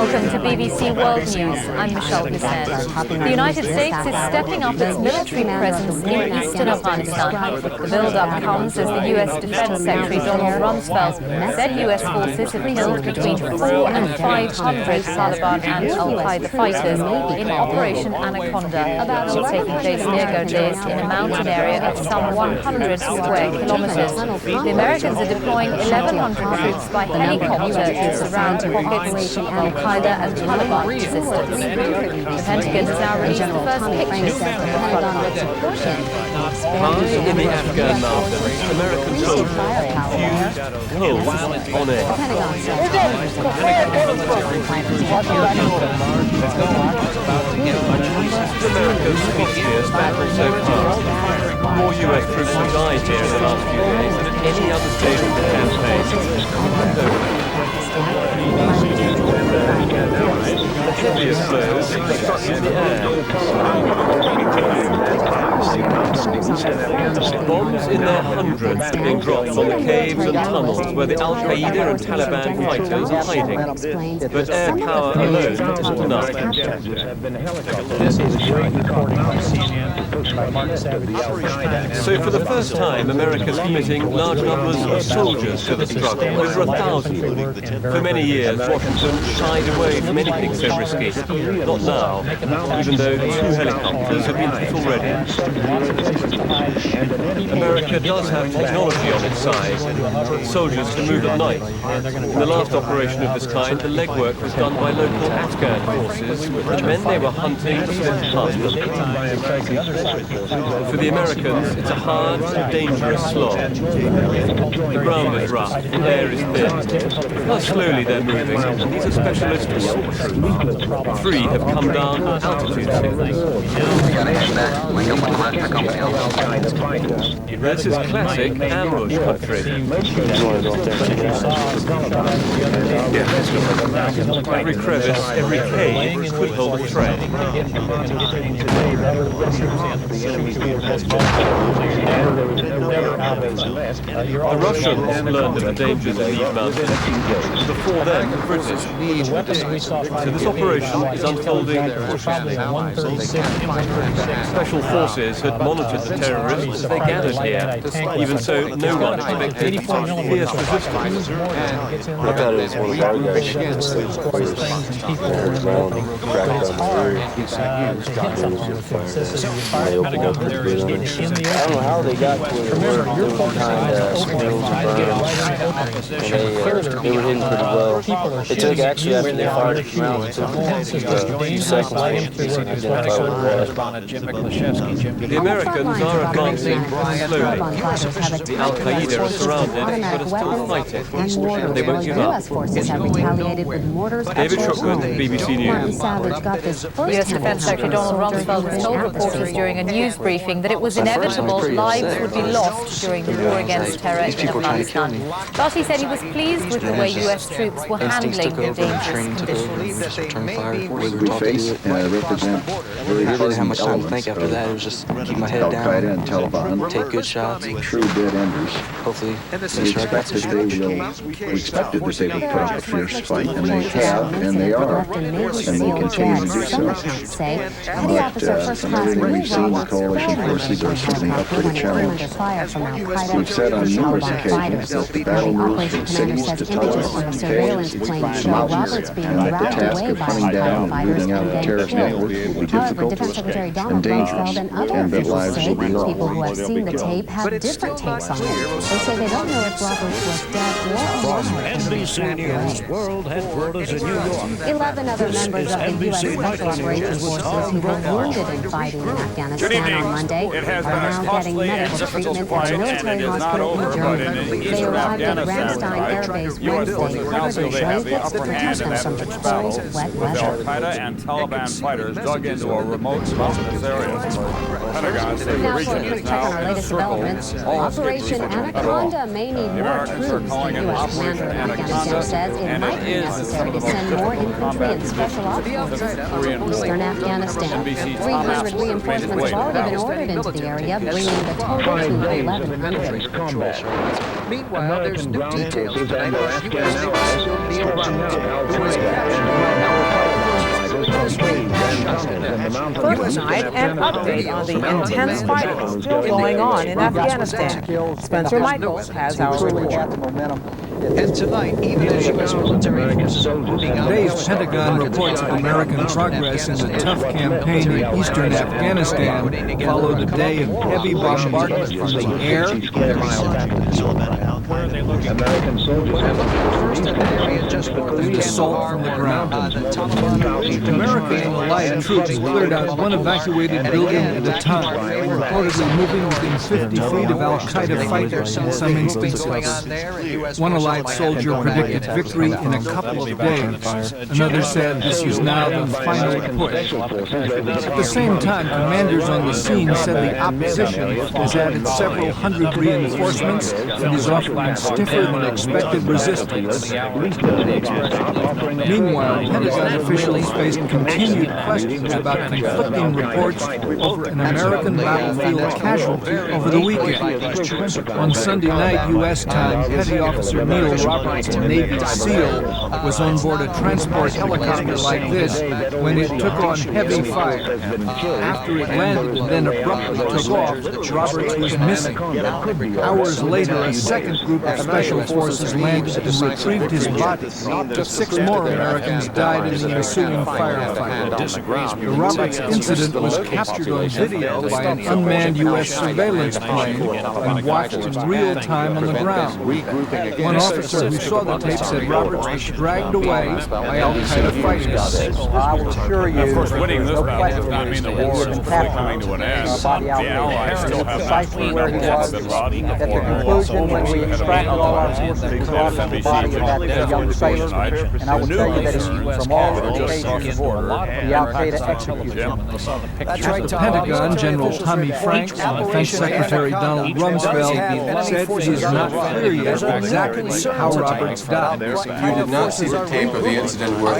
Welcome to BBC World News. I'm Michelle Hussain. The United States is stepping up its military presence in eastern Afghanistan. The build-up comes as the U.S. Defense Secretary Donald Rumsfeld said U.S. forces have killed between 400 and 500 Taliban and al-Qaeda fighters in Operation Anaconda, which is taking place near Ghodez in a mountain area of some 100 square kilometers. The Americans are deploying 1,100 troops by helicopter to surround pockets of al-Qaeda and Taliban resistance. The Pentagon has now released the first pictures of the front. High in the Afghan mountains, American soldiers infused coal on air. America's fierce battle so far. More U.S. troops have died here in the last few days than at any other stage of the campaign. The heaviest blows struck in the air. Bombs in their hundreds are being dropped on the caves and tunnels where the al-Qaeda and Taliban fighters are hiding. But air power alone isn't enough. So for the first time, America's committing large numbers of soldiers to the struggle, over 1,000. For many years, Washington shied away from anything so risky. Not now, even though 2 helicopters have been hit already. America does have technology on its side. Soldiers can move at night. In the last operation of this kind, the legwork was done by local Afghan forces, and then they were hunting to slip past them. For the Americans, it's a hard, dangerous slog. The ground is rough, the air is thin. How slowly they're moving, and these are specialist assault troops. 3 have come down altitude signals. This is classic ambush country. Every crevice, every cave could hold a threat. The Russians learned of the dangers of these mountains. Before them, the British. So this operation is unfolding cautiously. Special forces had monitored the terrorists as they gathered here. Even so, no one expected such fierce resistance. I thought it was one of our guys that was the first round cracked on the rear. They opened up the boom. I don't know how they got to where they were doing kind of spills and burns. And they were hitting pretty well. It took actually after they fired the round, it took a few seconds to identify what it was. The Americans are advancing slowly. The al-Qaeda are surrounded, but are still fighting. And they won't give up. David Shookman, BBC News. U.S. Defense Secretary Donald Rumsfeld has told reporters during a news briefing that it was inevitable lives would be lost during the war against terror in Afghanistan. But he said he was pleased with the way U.S. troops were handling the dangerous conditions. We face and represent very I didn't have much time to think after that. It was just keep my head down, Al-Qaeda and Taliban, take good shots, true dead enders. hopefully We expected that they would put up a fierce fight, and they have, and they are, and they continue to do so. But from everything we've seen, the coalition forces are certainly up to the challenge. We've said on numerous occasions that the battle moves from cities to tunnels, caves, to mountains, and that the task of hunting down and rooting out the terrorist network will be difficult and dangerous, and that lives will be lost. People who have seen the tape have different takes on it. They say they don't know if Roberts was dead or alive. NBC News World Headquarters in New York. 11 other members of the U.S. Special Operations Forces who were wounded in fighting in Afghanistan on Monday are now getting medical treatment at a military hospital in Germany. They arrived at Ramstein Air Base Wednesday, covered in blankets to protect them from the cold, wet weather. Al-Qaeda and Taliban fighters dug into a remote mountainous area. Pentagon says the Now for region a quick is check on now our in a latest circle. developments. All escape Operation routes are cut Anaconda off. may need The more Americans are troops. calling The it U.S. Operation commander in Afghanistan Anaconda, says it and might it be is necessary to some of the send most more difficult infantry and combat special positions ops in forces Korean to War. eastern Afghanistan. NBC's 300 reinforcements already been ordered into the area, bringing the total to 1,100. Meanwhile, there's new details tonight as U.S. Navy SEAL Neil Roberts, who was First night, an update on the intense fighting still going on in Afghanistan. Spencer Michaels has our report. And tonight, even as U.S. military forces are moving out... Today's Pentagon reports of American progress in the tough campaign in eastern Afghanistan followed a day of heavy bombardment from the air. American soldiers have first in the area just and assault from the ground. American and allied troops cleared out one evacuated building at a time, reportedly moving within 50 feet of al-Qaeda fighters in some instances. One allied soldier predicted victory in a couple of days. Another said this was now the final push. At the same time, commanders on the scene said the opposition has added several hundred reinforcements and is offering stiffer than expected resistance. Meanwhile, Pentagon officials faced continued questions about conflicting reports over an American battlefield casualty over the weekend. On Sunday night, U.S. time, Petty Officer Neil Roberts, a Navy SEAL, was on board a transport helicopter like this when it took on heavy fire. After it landed and then abruptly took off, Roberts was missing. Hours later, a second group of special forces landed and retrieved his body. 6 more Americans died in the ensuing firefight. The Roberts incident was captured on video by an unmanned U.S. surveillance plane and watched in real time on the ground. One officer who saw the tape said Roberts was dragged away by al-Qaeda fighters. I will assure you, of course, winning this battle does not mean the war is coming to an end. The Allies still have precisely where he was at the conclusion when we extracted all our forces off of the body of that young sailor. And I will tell you that from all indications, the al-Qaeda executed him. The Pentagon, General Tommy Franks and Defense Secretary Donald Rumsfeld said it is not clear yet exactly how Roberts died. You did not see the tape of the incident where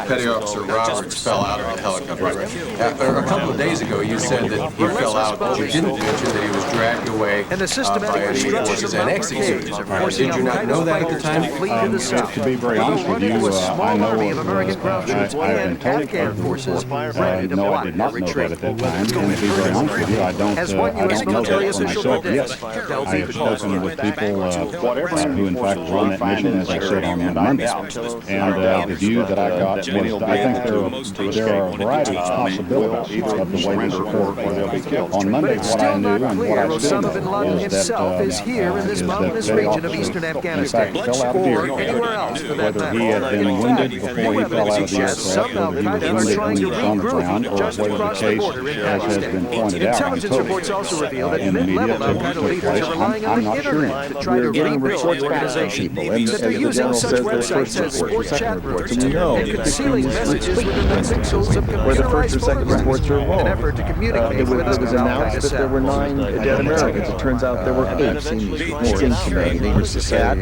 Petty Officer Roberts fell out of the helicopter. A couple of days ago, you said that he fell out, but you didn't mention that he was dragged away by enemy forces and executed. Did you not know that at the time? To be very honest with you, I know I've been told of the report. No, I did not know that at that time. And to be very honest with you, I don't know that for myself yet. I have spoken with people who in fact were on that mission, as I said on Monday. And the view that I got was, I think there are a variety of possibilities of the way this occurred. On Monday, what I knew and what I still know is that they also, in fact, fell out of the aircraft. Whether he had been wounded before he fell out of the aircraft, or he was wounded when he was on the ground, or whether the case, as has been pointed out and told in the media, took place, I'm not sure. We're getting reports back from people, and as the General says, the first report, the second report, and we know where the first or second reports are wrong. It was announced that there were 9 dead Americans. It turns out there were 8. It seems sad.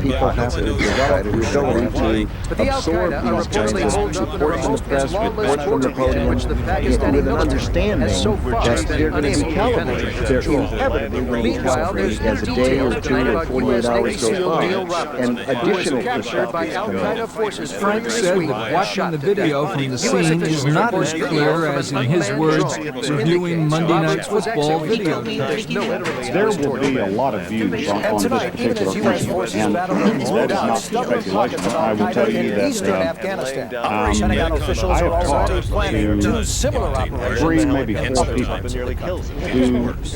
People have the ability to absorb these kinds of reports from the press, reports from the podium, with an understanding that they're going to be calibrated. They're inevitably going to be calibrated as a day or 2 or 48 hours go by, and additional perspectives come in. Frank said that watching the video from the scene is not as clear as, in his words, reviewing Monday Night's Football video. There will be a lot of views on this particular question, and that is not speculation. I will tell you that I have talked to 3, maybe 4 people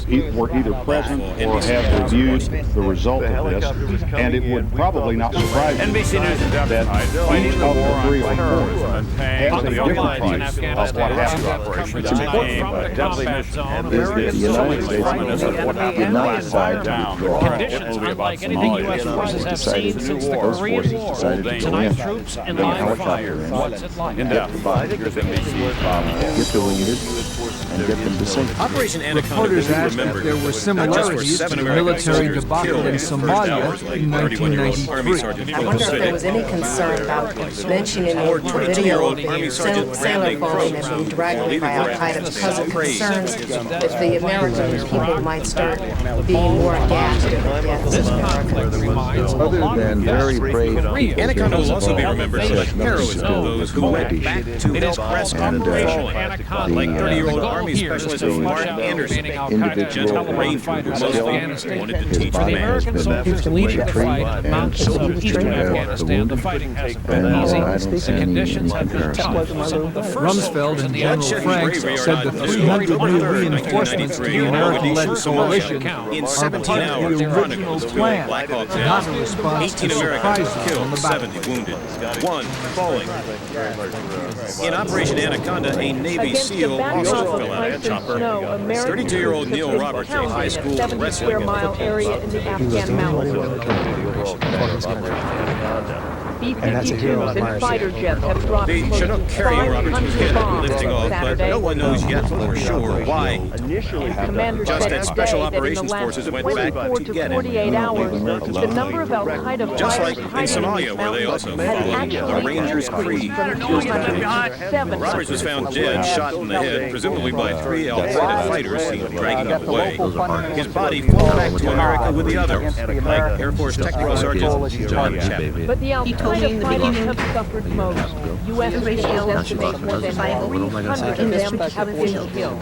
who were either present or have reviewed the result of this, and it would probably not surprise you that each of the 3 or 4 has a different view of what happened. It's important is that the United States did not decide to withdraw. Those forces decided to go in, bring a helicopter in, get deleted, and get them to safety. Operation Anaconda Reporters asked if there were similarities to the military debacle in Somalia in 1993. I wonder if there was any concern about mentioning in the video the sailor falling and being dragged away by Al-Qaeda because of concerns that the American people might start being more aghast at the deaths of Americans. Other than very brave people, Anaconda will also be remembered for the heroism of those who went back to help rescue fallen, like 30-year-old Army Specialist Mark Anderson, General Ranger, who most wanted to teach the man. soldiers leading the fight mounted in eastern Afghanistan. The fighting hasn't been easy. The conditions have been tough. Rumsfeld and General Franks said the 300 new reinforcements to the American-led coalition are part of the original plan, not a response to surprises on the 70 wounded, 1 falling. In Operation Anaconda, a Navy SEAL also fell out of a chopper. 32-year-old Neil Roberts, a high school wrestling area in the Afghan mountains. B-52s and fighter jets have dropped The Chinook carrier Roberts was hit lifting off, but no one knows yet for sure why. Just as Special Operations Forces went back to get him. 48 hours, the number of Al-Qaeda Just like in Somalia, where they also followed the Rangers Creed. Roberts was found dead, shot in the head, presumably by 3 Al-Qaeda fighters seen dragging him away. His body flew back to America with the others, like Air Force Technical Sergeant John Chapman. But the Al-Qaeda fighters have suffered most. U.S. officials estimate more than 300 of them have been killed.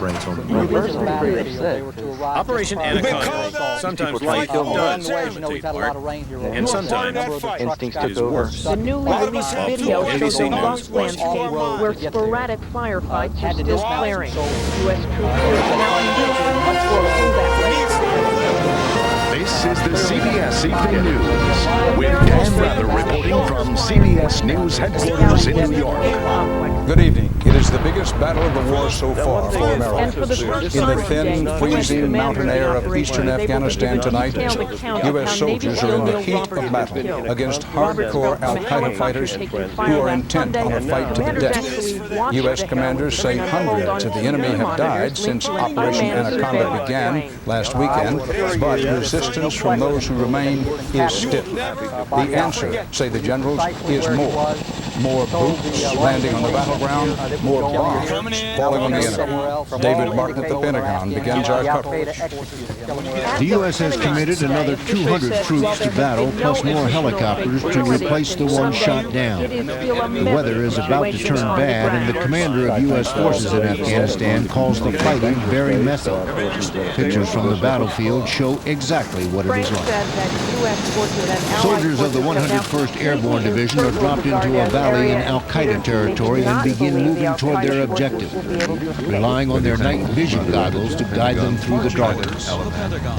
Operation Anaconda. Sometimes life does imitate art, and sometimes it is worse. The newly released video shows a rough landscape where sporadic firefights are still flaring. U.S. troops are now engaged for that way. This is the CBS Evening News, with Dan Rather reporting from CBS News headquarters in New York. Good evening. It is the biggest battle of the war so far for America. In the thin, freezing mountain air of eastern Afghanistan tonight, U.S. soldiers are in the heat of battle against hardcore Al-Qaeda fighters who are intent on a fight to the death. U.S. commanders say hundreds of the enemy have died since Operation Anaconda began last weekend, but resistance from those who remain is stiff. The answer, say the generals, is more. More boots landing on the battleground, more bombs falling on the enemy. David Martin at the Pentagon begins our coverage. The U.S. has committed another 200 troops to battle, plus more helicopters to replace the ones shot down. The weather is about to turn bad, and the commander of U.S. forces in Afghanistan calls the fighting very messy. Pictures from the battlefield show exactly what it is like. Soldiers of the 101st Airborne Division are dropped into a valley in Al-Qaeda territory and begin moving toward their objective, relying on their night vision goggles to guide them through the darkness.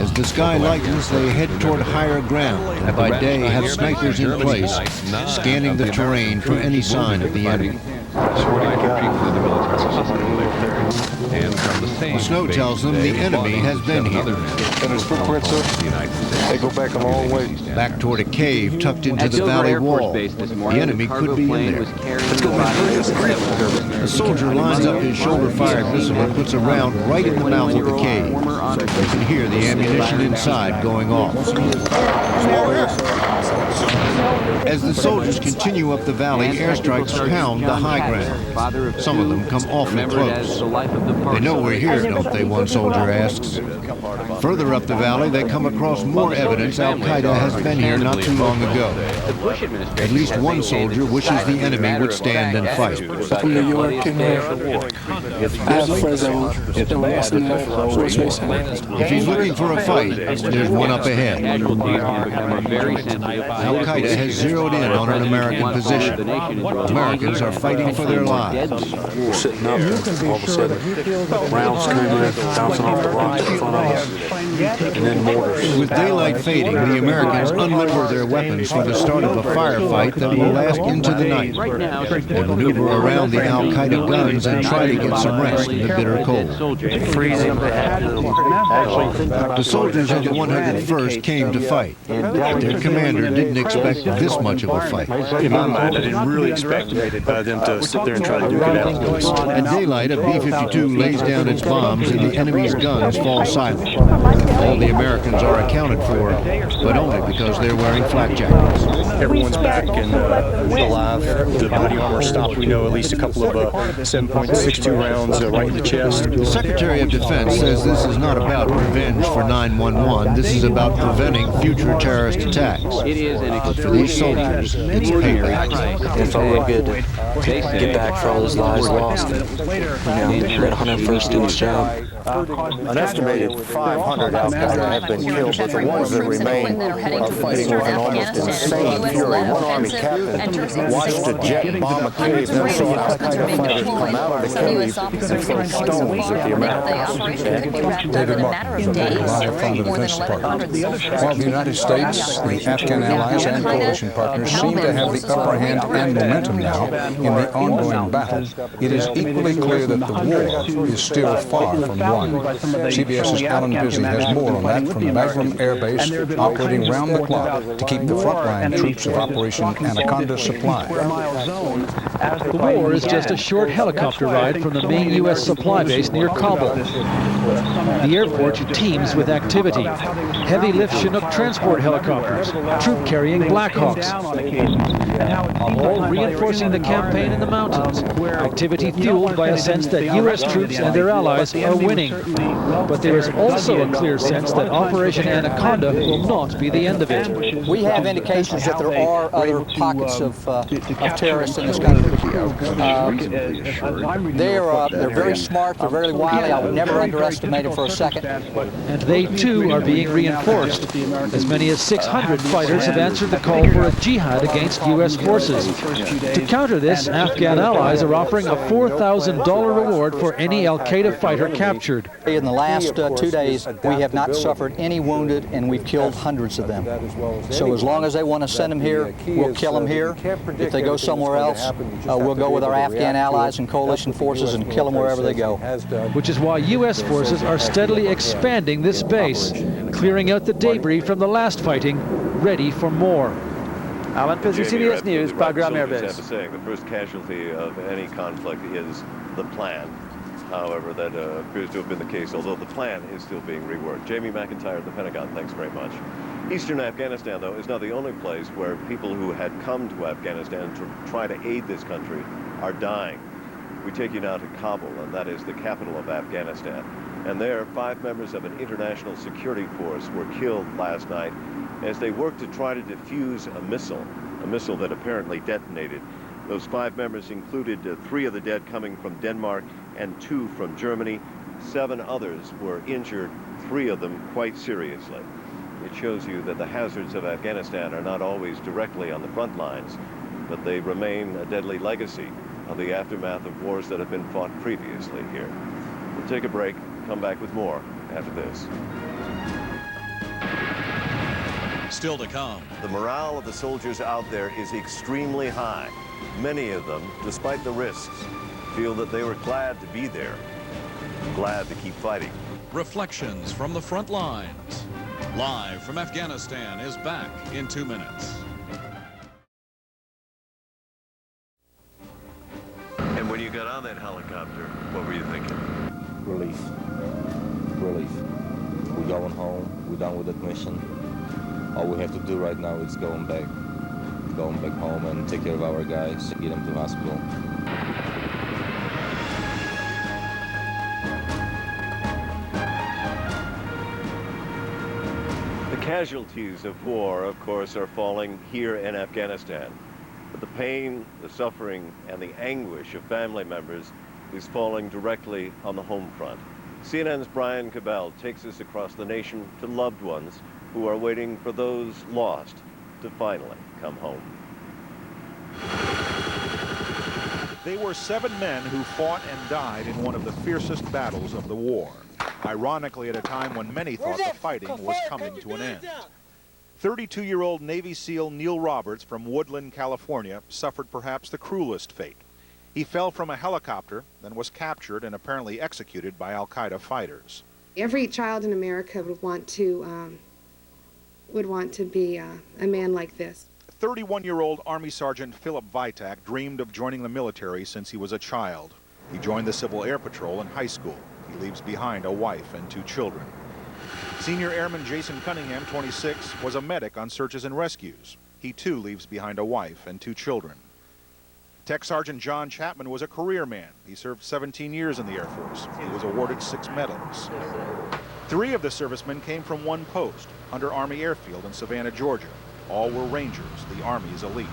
As the sky lightens, they head toward higher ground, and by day have snipers in place, scanning the terrain for any sign of the enemy. The snow tells them the enemy has been here. And his footprints, they go back a long way. Back toward a cave tucked into the valley wall. The enemy could be in there. A soldier lines up his shoulder-fired missile and puts a round right in the mouth of the cave. You can hear the ammunition inside going off. As the soldiers continue up the valley, airstrikes pound the high ground. Some of them come awfully close. They know we're here, don't they, one soldier asks. Further up the valley, they come across more evidence Al-Qaeda has been here not too long ago. At least one soldier wishes the enemy would stand and fight. From New York, If he's looking for a fight, there's one up ahead. Al-Qaeda has zeroed in on an American position. Americans are fighting for their lives. We're sitting up, all of a sudden, rounds coming in, bouncing off the rocks in front of us, and then mortars. With daylight fading, the Americans unlimber their weapons for the start of a firefight that will last into the night. They maneuver around the Al-Qaeda guns and try to get some rest in the bitter cold. The soldiers of the 101st came to fight. Their commander didn't didn't expect this much of a fight. In my mind, I didn't really expect them to sit there and try to duke it out. At daylight, a B-52 lays down its bombs and the enemy's guns fall silent. All the Americans are accounted for, but only because they're wearing flak jackets. Everyone's back and alive. The body armor stopped. We know at least a couple of 7.62 rounds right in the chest. The Secretary of Defense says this is not about revenge for 9/11. This is about preventing future terrorist attacks. But for these soldiers, it's payback. It felt real good to get back for all those lives lost. You know, let 101st do its job. An estimated 500 Al-Qaeda have been killed, but the ones that remain are fighting with an almost insane fury. One Army captain watched a jet bomb a cave, then saw Al-Qaeda fighters come out of the cave and throw stones at the Americans. David Martin, live from the Defense Department. While the United States, the Afghan allies, and coalition partners seem to have the upper hand and momentum now in the ongoing battle, it is equally clear that the war is still far from won. CBS's Alan Busy has more on that from Bagram Air Base, operating round the clock to keep the frontline troops of Operation Anaconda supplied. The war is just a short helicopter ride from the main U.S. supply base near Kabul. The airport teems with activity. Heavy lift Chinook transport helicopters, troop-carrying Blackhawks, all reinforcing the campaign in the mountains. Activity fueled by a sense that U.S. troops and their allies are winning. But there is also a clear sense that Operation Anaconda will not be the end of it. We have indications that there are other pockets of terrorists in this country. They're very smart, they're very wily. I would never underestimate it for a second. And they too are being reinforced. As many as 600 fighters have answered the call for a jihad against U.S. forces. To counter this, Afghan allies are offering a $4,000 reward for any al-Qaeda fighter captured. In the last 2 days, we have not suffered any wounded, and we've killed hundreds of them. So as long as they want to send them here, we'll kill them here. If they go somewhere else, we'll go with our Afghan allies and coalition forces and kill them wherever they go. Which is why U.S. forces are steadily expanding this base, clearing out the debris from the last fighting, ready for more. Alan Busy, CBS News, Bagram Air Base. The first casualty of any conflict is the plan. However, that appears to have been the case, although the plan is still being reworked. Jamie McIntyre at the Pentagon, thanks very much. Eastern Afghanistan, though, is not the only place where people who had come to Afghanistan to try to aid this country are dying. We take you now to Kabul, and that is the capital of Afghanistan. And there, 5 members of an international security force were killed last night as they worked to try to defuse a missile that apparently detonated. Those 5 members included 3 of the dead coming from Denmark and 2 from Germany. 7 others were injured, 3 of them quite seriously. It shows you that the hazards of Afghanistan are not always directly on the front lines, but they remain a deadly legacy of the aftermath of wars that have been fought previously here. We'll take a break, come back with more after this. Still to come. The morale of the soldiers out there is extremely high. Many of them, despite the risks, feel that they were glad to be there, glad to keep fighting. Reflections from the front lines. Live from Afghanistan is back in 2 minutes. And when you got on that helicopter, what were you thinking? Relief. We're going home. We're done with that mission. All we have to do right now is going back home and take care of our guys, get them to the hospital. The casualties of war, of course, are falling here in Afghanistan. But the pain, the suffering, and the anguish of family members is falling directly on the home front. CNN's Brian Cabell takes us across the nation to loved ones who are waiting for those lost to finally come home. They were 7 men who fought and died in one of the fiercest battles of the war. Ironically, at a time when many thought the fighting was coming to an end. 32-year-old Navy SEAL Neil Roberts from Woodland, California, suffered perhaps the cruelest fate. He fell from a helicopter, then was captured and apparently executed by al-Qaeda fighters. Every child in America would want to would want to be a man like this. 31-year-old Army Sergeant Philip Vitak dreamed of joining the military since he was a child. He joined the Civil Air Patrol in high school. He leaves behind a wife and 2 children. Senior Airman Jason Cunningham, 26, was a medic on searches and rescues. He too leaves behind a wife and 2 children. Tech Sergeant John Chapman was a career man. He served 17 years in the Air Force. He was awarded 6 medals. 3 of the servicemen came from one post, Hunter Army Airfield in Savannah, Georgia. All were Rangers, the Army's elite.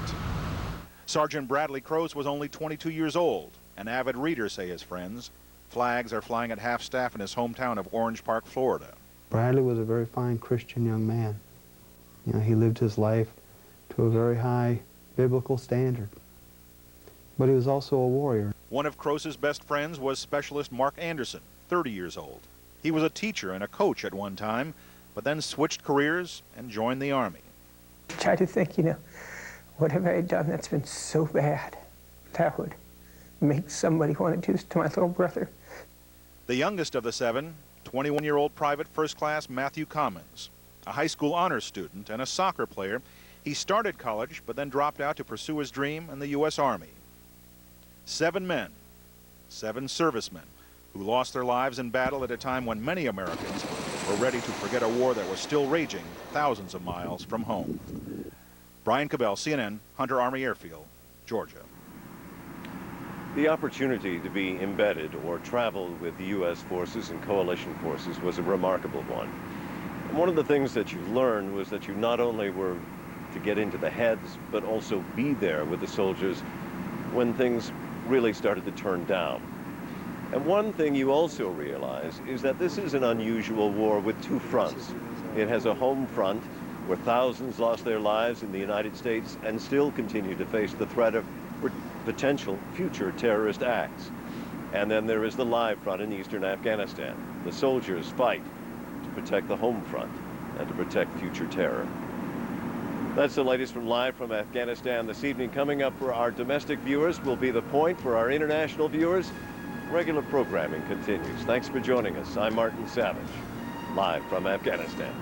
Sergeant Bradley Croce was only 22 years old, an avid reader, say his friends. Flags are flying at half-staff in his hometown of Orange Park, Florida. Bradley was a very fine Christian young man. You know, he lived his life to a very high biblical standard. But he was also a warrior. One of Croce's best friends was Specialist Mark Anderson, 30 years old. He was a teacher and a coach at one time, but then switched careers and joined the Army. Try to think, you know, what have I done that's been so bad that would make somebody want to do this to my little brother? The youngest of the 7, 21-year-old Private First Class Matthew Commons, a high school honors student and a soccer player. He started college, but then dropped out to pursue his dream in the U.S. Army. 7 men, 7 servicemen, who lost their lives in battle at a time when many Americans were ready to forget a war that was still raging thousands of miles from home. Brian Cabell, CNN, Hunter Army Airfield, Georgia. The opportunity to be embedded or travel with the U.S. forces and coalition forces was a remarkable one. And one of the things that you learned was that you not only were to get into the heads, but also be there with the soldiers when things really started to turn down. And one thing you also realize is that this is an unusual war with 2 fronts. It has a home front where thousands lost their lives in the United States and still continue to face the threat of potential future terrorist acts. And then there is the live front in eastern Afghanistan. The soldiers fight to protect the home front and to protect future terror. That's the latest from live from Afghanistan this evening. Coming up for our domestic viewers will be The Point. For our international viewers, regular programming continues. Thanks for joining us. I'm Martin Savage, live from Afghanistan.